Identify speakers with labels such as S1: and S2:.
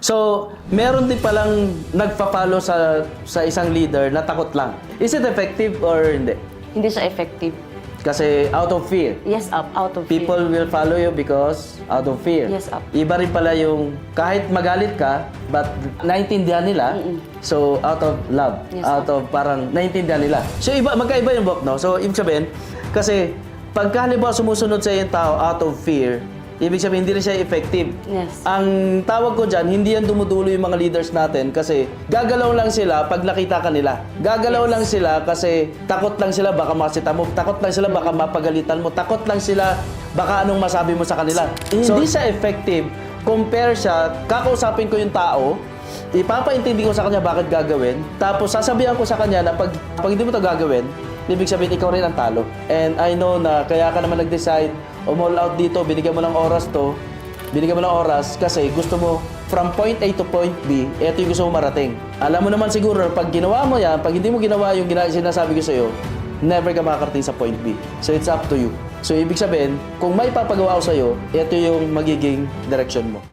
S1: So, meron din palang nagpa-follow sa isang leader na takot lang. Is it effective or hindi?
S2: Hindi siya effective.
S1: Kasi out of fear.
S2: Yes, out of
S1: People
S2: fear.
S1: will follow you because out of fear.
S2: Yes, up.
S1: Iba rin pala yung kahit magalit ka, but naintindihan nila, so out of love.
S2: Yes,
S1: Out of parang naintindihan nila. So iba, magkaiba yung Bob, no? So ibig sabihin, kasi pagka halimbawa sumusunod sa yung tao out of fear, ibig sabihin hindi rin siya effective.
S2: Yes.
S1: Ang tawag ko dyan, hindi yan dumudulo yung mga leaders natin kasi gagalaw lang sila pag nakita ka nila. Gagalaw lang sila kasi takot lang sila baka masita mo, takot lang sila baka mapagalitan mo, takot lang sila baka anong masabi mo sa kanila. Hindi siya effective. Compare siya, kakausapin ko yung tao, ipapaintindi ko sa kanya bakit gagawin, tapos sasabihan ko sa kanya na pag hindi mo to gagawin, ibig sabihin ikaw rin ang talo. And I know na kaya ka naman nag-decide all out dito, binigyan mo ng oras to, binigyan mo ng oras kasi gusto mo from point A to point B, eto yung gusto mo marating. Alam mo naman siguro, pag ginawa mo yan, pag hindi mo ginawa yung sinasabi ko sa'yo, never ka makakarating sa point B. So it's up to you. So ibig sabihin, kung may papagawa ko sa'yo, eto yung magiging direction mo.